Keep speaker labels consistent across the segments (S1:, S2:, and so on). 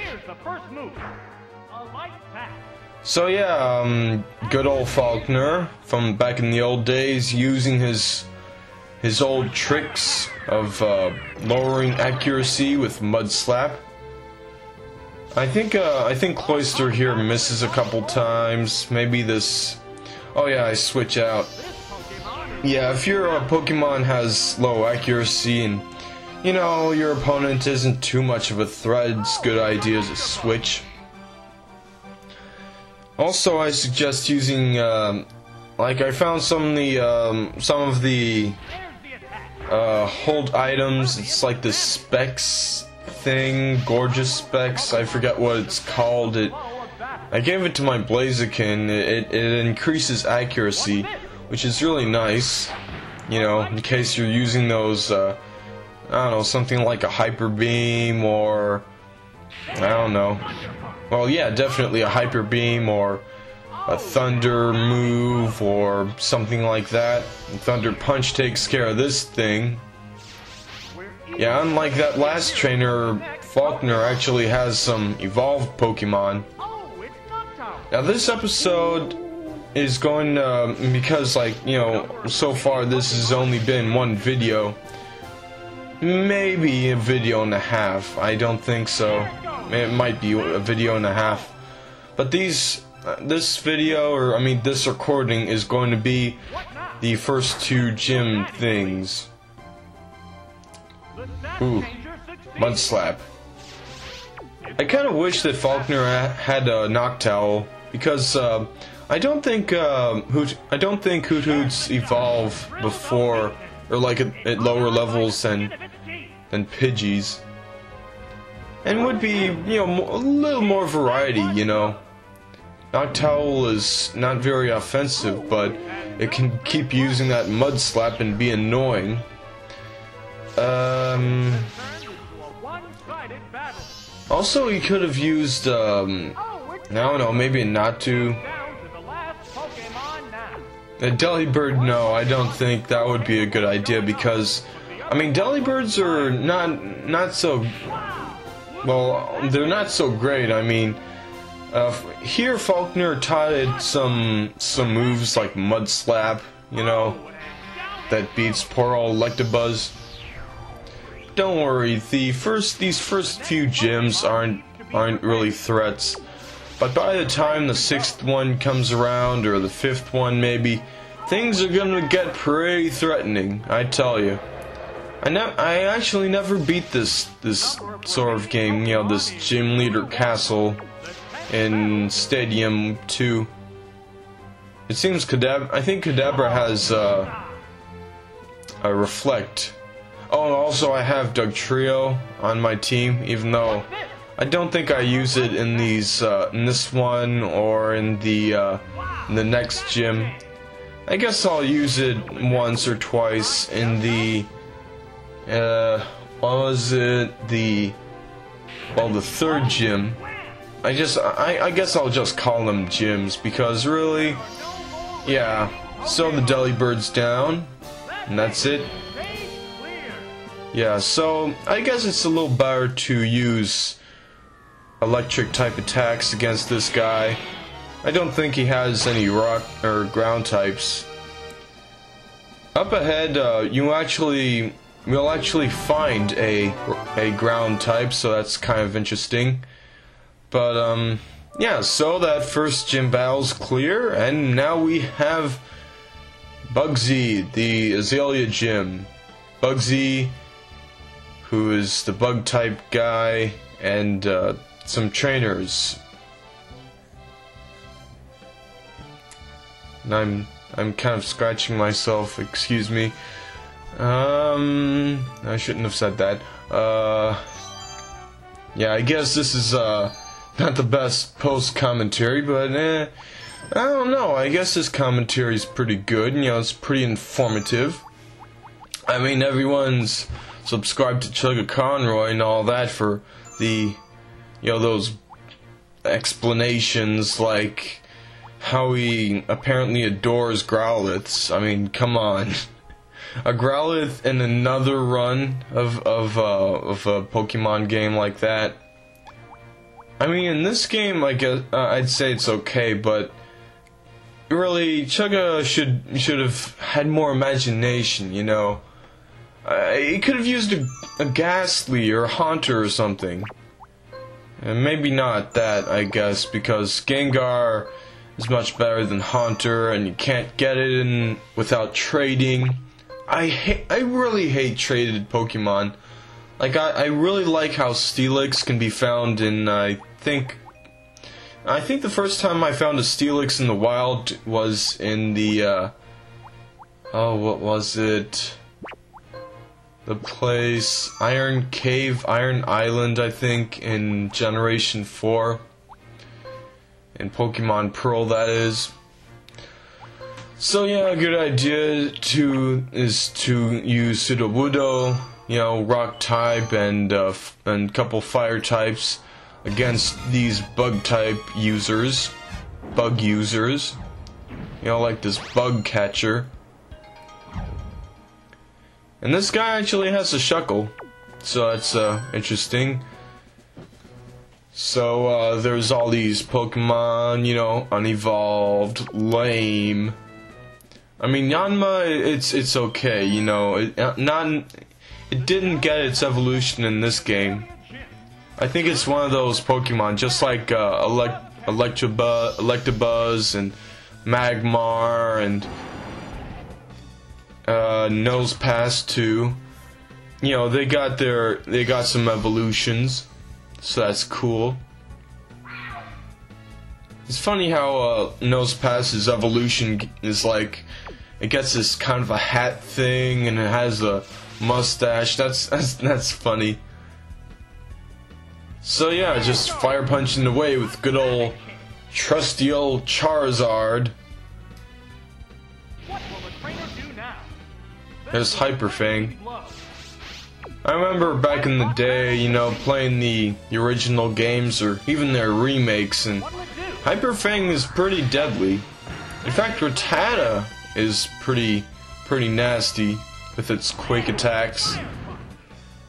S1: Here's the first move. A light pass.
S2: So yeah, good old Falkner from back in the old days, using his old tricks of lowering accuracy with mud slap. I think Cloister here misses a couple times. Maybe this. Oh yeah, I switch out. Yeah, if your Pokemon has low accuracy and you know your opponent isn't too much of a threat, it's a good idea to switch. Also, I suggest using, like I found some of the hold items. It's like the specs thing, gorgeous specs. I forget what it's called. I gave it to my Blaziken. It increases accuracy, which is really nice. You know, in case you're using those, I don't know, something like a Hyper Beam or I don't know. Well, yeah, definitely a Hyper Beam or a Thunder move or something like that. Thunder Punch takes care of this thing. Yeah, unlike that last trainer, Falkner actually has some evolved Pokemon. Now this episode is going to, because like, you know, so far this has only been one video. Maybe a video and a half. I don't think so. It might be a video and a half, but this video, or I mean this recording, is going to be the first two gym things. Ooh, Mud Slap. I kind of wish that Falkner had a Noctowl, because I don't think Hoothoots evolve before, or like at lower levels than Pidgeys. And would be, you know, a little more variety, you know. Noctowl is not very offensive, but it can keep using that Mud Slap and be annoying. Also, he could have used, I don't know, maybe a Natu. A Delibird, no, I don't think that would be a good idea, because, I mean, Delibirds are not so... Well, they're not so great. I mean, here Falkner taught it some moves like Mud Slap, you know, that beats poor old Electabuzz. Don't worry, these first few gyms aren't really threats, but by the time the 6th one comes around, or the 5th one maybe, things are gonna get pretty threatening, I tell you. I actually never beat this sort of game, you know, this Gym Leader Castle in Stadium 2. It seems I think Kadabra has a Reflect. Oh, and also I have Dugtrio on my team, even though I don't think I use it in these in this one or in the next gym. I guess I'll use it once or twice in the what was it? The 3rd gym. I guess I'll just call them gyms, because really, yeah. So the Delibird's down, and that's it. Yeah, so I guess it's a little better to use electric type attacks against this guy. I don't think he has any rock or ground types. Up ahead, we'll actually find a ground type, so that's kind of interesting. But yeah, so that first gym battle's clear, and now we have Bugsy, the Azalea gym. Bugsy, who is the bug type guy, and some trainers. And I'm kind of scratching myself, excuse me. I shouldn't have said that. Yeah, I guess this is not the best post-commentary, but I don't know, I guess this commentary is pretty good, you know, it's pretty informative. I mean, everyone's subscribed to Chugga Conroy and all that for the, you know, those explanations like how he apparently adores Growliths. I mean, come on. A Growlithe in another run of a Pokemon game like that. I mean, in this game, I guess I'd say it's okay, but really, Chugga should have had more imagination, you know. He could have used a Ghastly or a Haunter or something. And maybe not that, I guess, because Gengar is much better than Haunter, and you can't get it in without trading. I really hate traded Pokemon. Like, I really like how Steelix can be found in, I think the first time I found a Steelix in the wild was in the, what was it? The place, Iron Cave, Iron Island, I think, in Generation 4. In Pokemon Pearl, that is. So yeah, a good idea is to use Sudowoodo, you know, rock type and a couple fire types against these bug type users, you know, like this bug catcher. And this guy actually has a Shuckle, so that's interesting. So there's all these Pokemon, you know, unevolved, lame. I mean, Yanma, it's okay, you know. It didn't get its evolution in this game. I think it's one of those Pokemon, just like Electabuzz and Magmar and Nosepass too. You know, they got some evolutions, so that's cool. It's funny how Nosepass's evolution is like, it gets this kind of a hat thing and it has a mustache. That's funny. So yeah, just fire punching away with good old trusty old Charizard. There's Hyper Fang. I remember back in the day, you know, playing the original games or even their remakes, and Hyper Fang is pretty deadly. In fact, Rattata is pretty nasty with its quick attacks.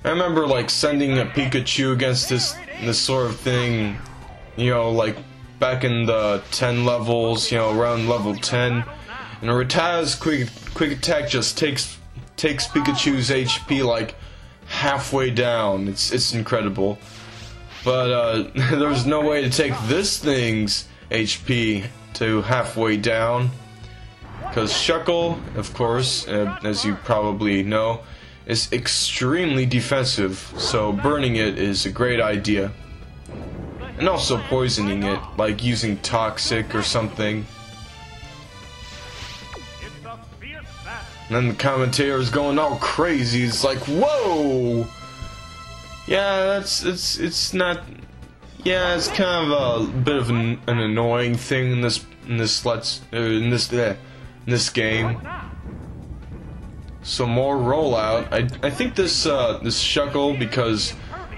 S2: I remember like sending a Pikachu against this sort of thing, you know, like back in the 10 levels, you know, around level 10, and Rattata's quick attack just takes Pikachu's HP like halfway down. It's incredible. But there's no way to take this thing's HP to halfway down, because Shuckle, of course, as you probably know, is extremely defensive, so burning it is a great idea. And also poisoning it, like using Toxic or something. And then the commentator's going all crazy. It's like, whoa! Yeah, it's not. Yeah, it's kind of a bit of an annoying thing in this game. So more rollout. I think this Shuckle, because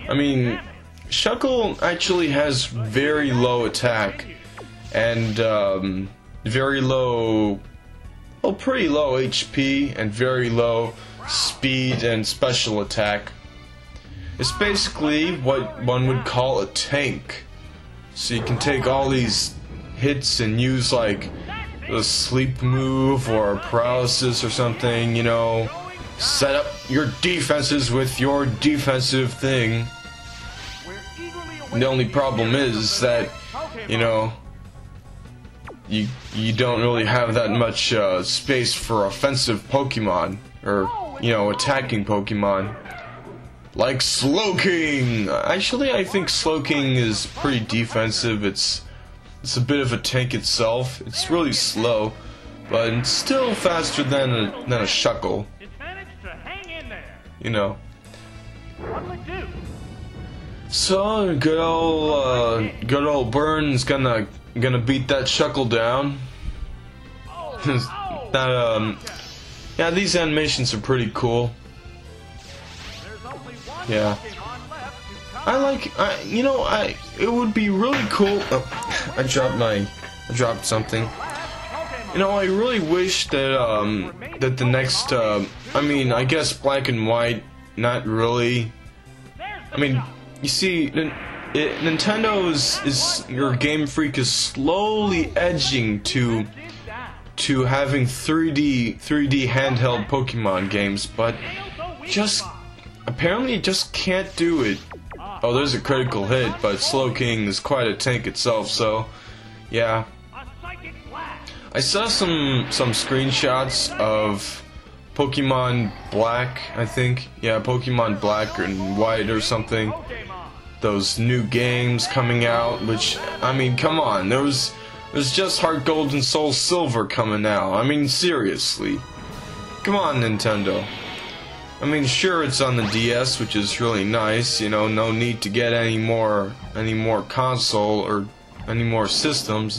S2: I mean, Shuckle actually has very low attack and very low. Well, pretty low HP and very low speed and special attack. It's basically what one would call a tank. So you can take all these hits and use like a sleep move or a paralysis or something, you know. Set up your defenses with your defensive thing. And the only problem is that, you know, you don't really have that much space for offensive Pokemon, or, you know, attacking Pokemon. Like Slowking! Actually, I think Slowking is pretty defensive. It's a bit of a tank itself. It's really slow, but it's still faster than a Shuckle. You know. So good old Burn's gonna beat that Shuckle down. Yeah, these animations are pretty cool. Yeah, it would be really cool. Oh, I dropped something. You know, I really wish that that the next, I mean, I guess Black and White, not really. I mean, you see, Nintendo is your Game Freak is slowly edging to having 3D handheld Pokemon games, but apparently just can't do it. Oh, there's a critical hit, but Slowking is quite a tank itself, so yeah. I saw some screenshots of Pokemon Black, I think. Yeah, Pokemon Black and White or something. Those new games coming out, which, I mean, come on, there's just Heart Gold and Soul Silver coming out. I mean, seriously. Come on, Nintendo. I mean, sure, it's on the DS, which is really nice, you know, no need to get any more console or any more systems.